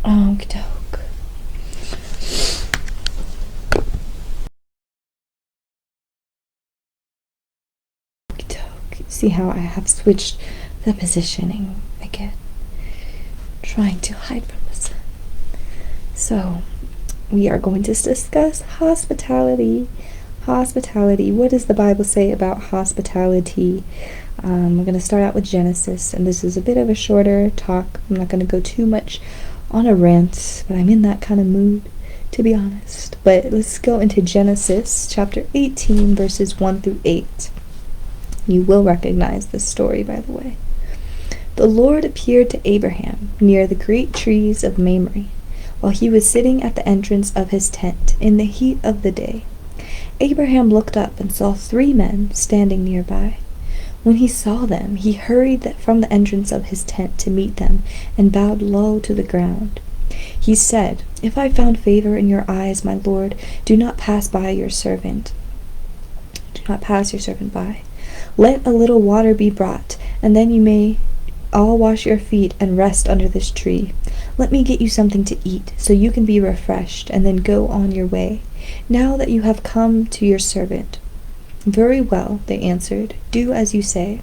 Okey doke. Okey doke. See how I have switched the positioning again, trying to hide from the sun. So, we are going to discuss hospitality. Hospitality. What does the Bible say about hospitality? We're going to start out with Genesis, and this is a bit of a shorter talk. I'm not going to go too much on a rant, but I'm in that kind of mood, to be honest. But let's go into Genesis chapter 18, verses 1 through 8. You will recognize this story, by the way. The Lord appeared to Abraham near the great trees of Mamre, while he was sitting at the entrance of his tent in the heat of the day. Abraham looked up and saw 3 men standing nearby. When he saw them, he hurried from the entrance of his tent to meet them and bowed low to the ground. He said, "If I found favor in your eyes, my Lord, do not pass your servant by. Let a little water be brought, and then you may all wash your feet and rest under this tree. Let me get you something to eat, so you can be refreshed, and then go on your way, now that you have come to your servant." "Very well," they answered. "Do as you say."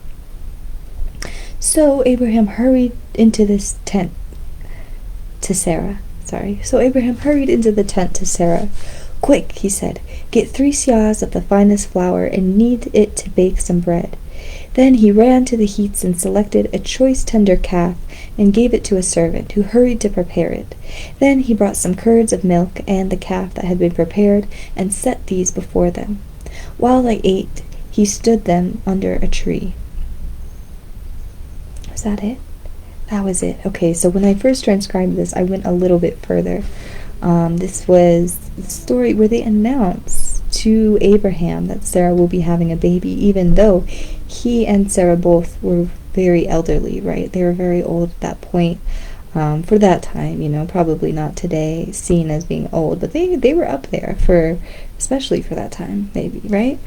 So Abraham hurried into the tent to Sarah. "Quick," he said, "get 3 seahs of the finest flour and knead it to bake some bread." Then he ran to the heats and selected a choice tender calf and gave it to a servant, who hurried to prepare it. Then he brought some curds of milk and the calf that had been prepared and set these before them. While they ate, he stood them under a tree. Was that it? That was it. Okay, so when I first transcribed this, I went a little bit further. This was the story where they announce to Abraham that Sarah will be having a baby, even though he and Sarah both were very elderly, right? They were very old at that point. For that time, probably not today, seen as being old, but they were up there especially for that time, maybe, right?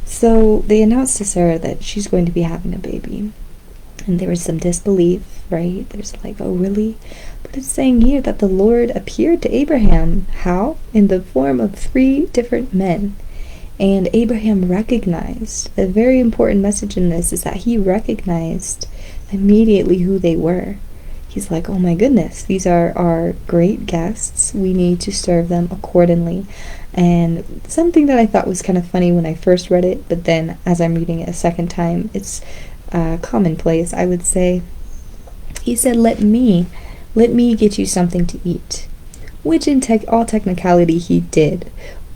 So they announced to Sarah that she's going to be having a baby, and there was some disbelief, right? There's like, oh, really? But it's saying here that the Lord appeared to Abraham. How? In the form of 3 different men. And Abraham recognized, a very important message in this is that he recognized immediately who they were. He's like, oh my goodness, these are our great guests. We need to serve them accordingly. And something that I thought was kind of funny when I first read it, but then as I'm reading it a second time, it's commonplace, I would say. He said, let me get you something to eat, which in all technicality he did.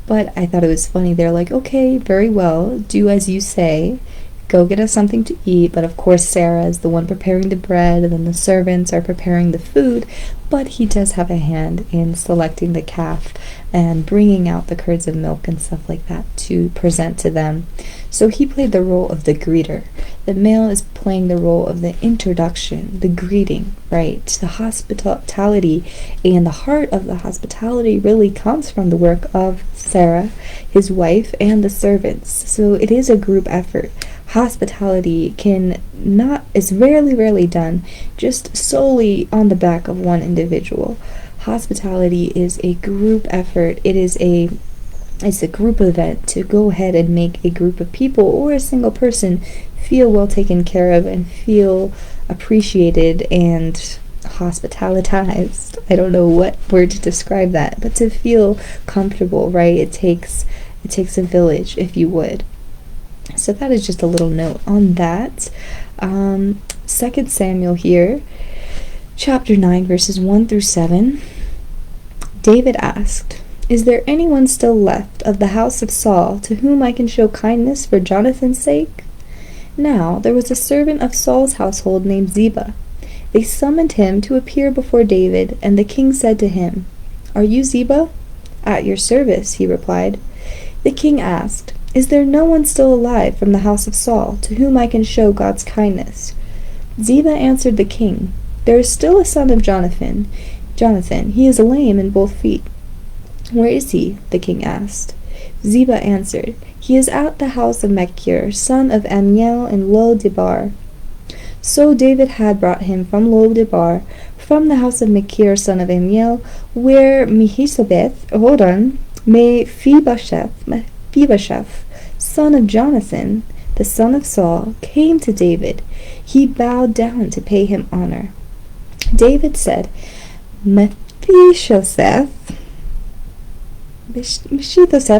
But I thought it was funny. They're like, okay, very well, do as you say. Go get us something to eat. But of course Sarah is the one preparing the bread, and then the servants are preparing the food. But he does have a hand in selecting the calf and bringing out the curds of milk and stuff like that to present to them. So he played the role of the greeter. The male is playing the role of the introduction, the greeting, right? The hospitality, and the heart of the hospitality really comes from the work of Sarah, his wife, and the servants. So it is a group effort. Hospitality is rarely done just solely on the back of one individual. Hospitality is a group effort. It's a group event to go ahead and make a group of people or a single person feel well taken care of and feel appreciated and hospitalized. I don't know what word to describe that, but to feel comfortable, right? It takes a village, if you would. So that is just a little note on that. 2 Samuel here, chapter 9, verses 1 through 7. David asked, "Is there anyone still left of the house of Saul to whom I can show kindness for Jonathan's sake?" Now there was a servant of Saul's household named Ziba. They summoned him to appear before David, and the king said to him, "Are you Ziba?" "At your service," he replied. The king asked, "Is there no one still alive from the house of Saul to whom I can show God's kindness?" Ziba answered the king, "There is still a son of Jonathan. He is lame in both feet." "Where is he?" the king asked. Ziba answered, "He is at the house of Machir, son of Ammiel in Lo-debar." So David had brought him from Lo-debar from the house of Machir, son of Amiel, where Mephibosheth, son of Jonathan, the son of Saul, came to David. He bowed down to pay him honor. David said, Mephibosheth,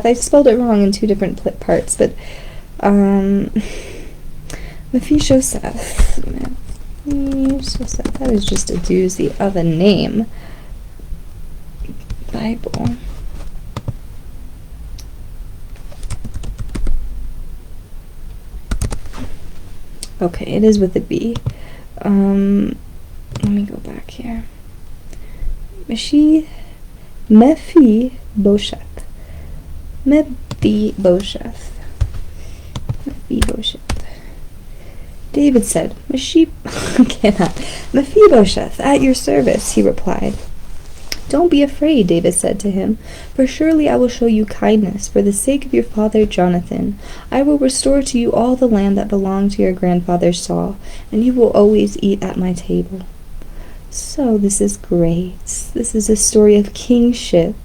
I spelled it wrong in two different parts, but Mephibosheth, that is just a doozy of a name. Bible. Okay, it is with a B. Let me go back here. Mephibosheth. David said, Mephibosheth, at your service, he replied. Don't be afraid, David said to him, for surely I will show you kindness for the sake of your father Jonathan. I will restore to you all the land that belonged to your grandfather Saul, and you will always eat at my table. So this is great. This is a story of kingship,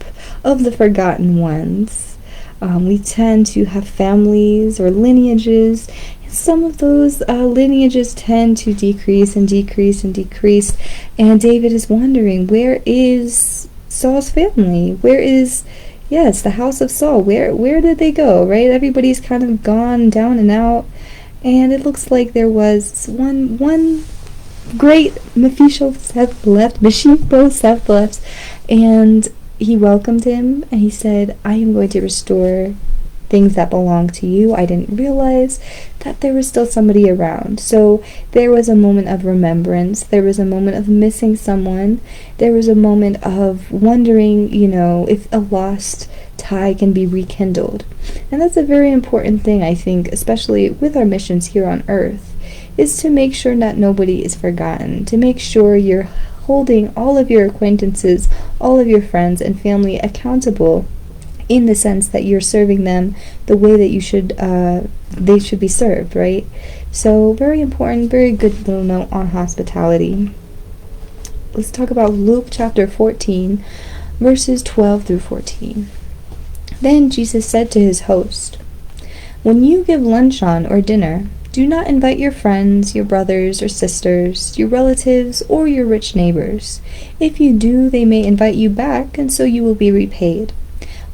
of the forgotten ones. We tend to have families or lineages. Some of those lineages tend to decrease and decrease and decrease, and David is wondering, where is Saul's family? Where is, the house of Saul? Where did they go, right? Everybody's kind of gone down and out, and it looks like there was one great Mephibosheth left, and he welcomed him, and he said, I am going to restore things that belong to you. I didn't realize that there was still somebody around. So there was a moment of remembrance. There was a moment of missing someone. There was a moment of wondering, if a lost tie can be rekindled. And that's a very important thing, I think, especially with our missions here on earth, is to make sure that nobody is forgotten, to make sure you're holding all of your acquaintances, all of your friends and family accountable, in the sense that you're serving them the way that they should be served, right? So very important, very good little note on hospitality. Let's talk about Luke chapter 14, verses 12 through 14. Then Jesus said to his host, when you give luncheon or dinner, do not invite your friends, your brothers or sisters, your relatives, or your rich neighbors. If you do, they may invite you back, and so you will be repaid.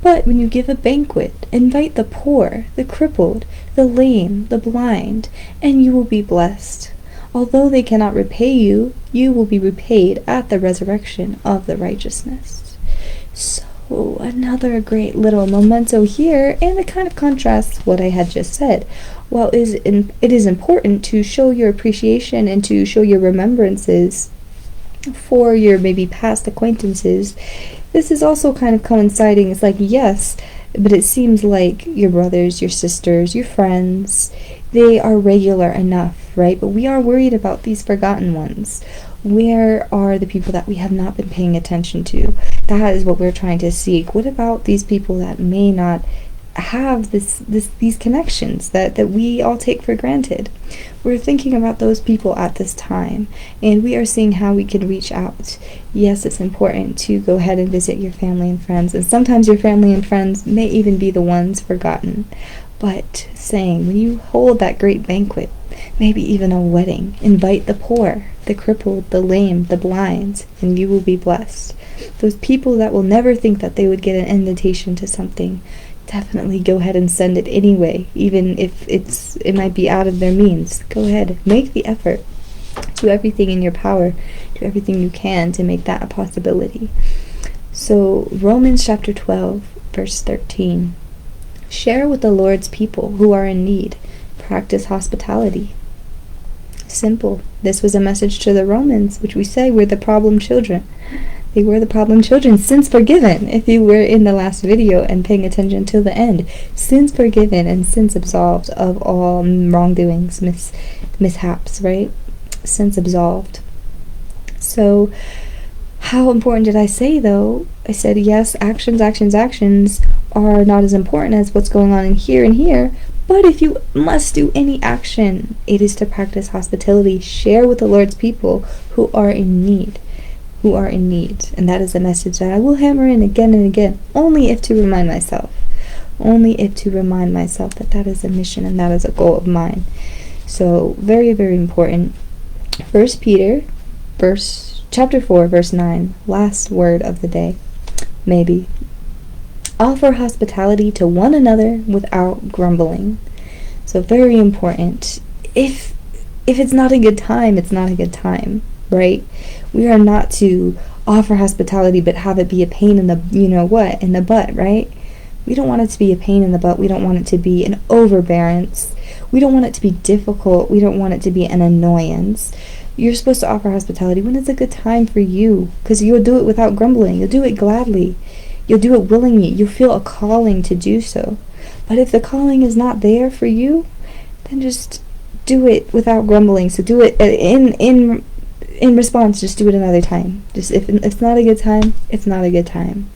But when you give a banquet, invite the poor, the crippled, the lame, the blind, and you will be blessed. Although they cannot repay you, you will be repaid at the resurrection of the righteousness. So, another great little memento here, and it kind of contrasts what I had just said. While it is important to show your appreciation and to show your remembrances for your maybe past acquaintances, this is also kind of coinciding. It's like, yes, but it seems like your brothers, your sisters, your friends, they are regular enough, right? But we are worried about these forgotten ones. Where are the people that we have not been paying attention to? That is what we're trying to seek. What about these people that may not have these connections that we all take for granted? We're thinking about those people at this time, and we are seeing how we can reach out. Yes, it's important to go ahead and visit your family and friends, and sometimes your family and friends may even be the ones forgotten. But saying, when you hold that great banquet, maybe even a wedding, invite the poor, the crippled, the lame, the blind, and you will be blessed. Those people that will never think that they would get an invitation to something, definitely go ahead and send it anyway, even if it might be out of their means. Go ahead, make the effort. Do everything in your power, do everything you can to make that a possibility. So Romans chapter 12, verse 13. Share with the Lord's people who are in need. Practice hospitality. Simple. This was a message to the Romans, which we say were the problem children. They were the problem children. Sins forgiven. If you were in the last video and paying attention till the end, sins forgiven and sins absolved of all wrongdoings, mishaps, right? Sins absolved. So, how important did I say, though? I said, yes, actions are not as important as what's going on in here and here. But if you must do any action, it is to practice hospitality. Share with the Lord's people who are in need. who are in need. And that is a message that I will hammer in again and again, only if to remind myself. Only if to remind myself that that is a mission and that is a goal of mine. So, very, very important. 1 Peter, chapter 4, verse 9, last word of the day, maybe. Offer hospitality to one another without grumbling. So, very important. If it's not a good time, it's not a good time, right? We are not to offer hospitality but have it be a pain in the, in the butt, right? We don't want it to be a pain in the butt. We don't want it to be an overbearance. We don't want it to be difficult. We don't want it to be an annoyance. You're supposed to offer hospitality when it's a good time for you, because you'll do it without grumbling. You'll do it gladly. You'll do it willingly. You'll feel a calling to do so. But if the calling is not there for you, then just do it without grumbling. So do it in response. Just do it another time. Just if it's not a good time, it's not a good time.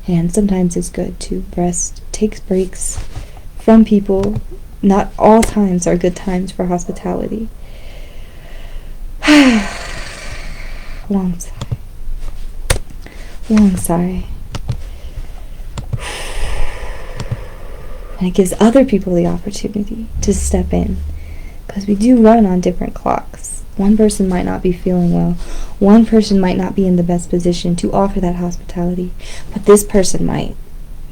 And sometimes it's good to rest, take breaks from people. Not all times are good times for hospitality. Long sigh. Long sigh. And it gives other people the opportunity to step in, because we do run on different clocks. One person might not be feeling well. One person might not be in the best position to offer that hospitality, but this person might.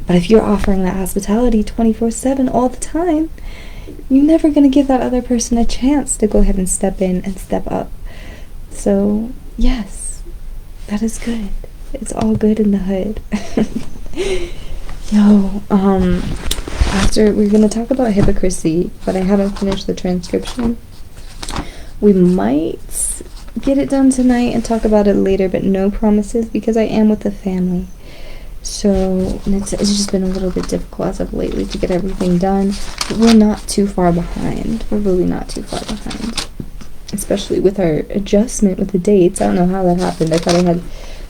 But if you're offering that hospitality 24/7 all the time, you're never going to give that other person a chance to go ahead and step in and step up. So, yes, that is good. It's all good in the hood. After we're going to talk about hypocrisy, but I haven't finished the transcription. We might get it done tonight and talk about it later, but no promises, because I am with the family. So it's just been a little bit difficult as of lately to get everything done. But we're not too far behind. We're really not too far behind. Especially with our adjustment with the dates. I don't know how that happened. I thought I had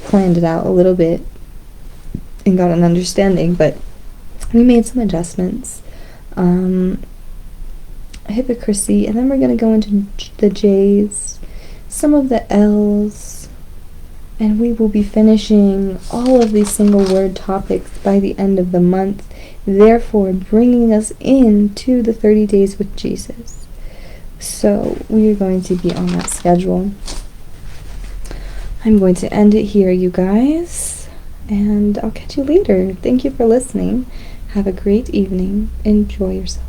planned it out a little bit and got an understanding, but we made some adjustments. Hypocrisy, and then we're going to go into the J's, some of the L's, and we will be finishing all of these single word topics by the end of the month, therefore bringing us into the 30 days with Jesus. So we are going to be on that schedule. I'm going to end it here, you guys, and I'll catch you later. Thank you for listening. Have a great evening. Enjoy yourself.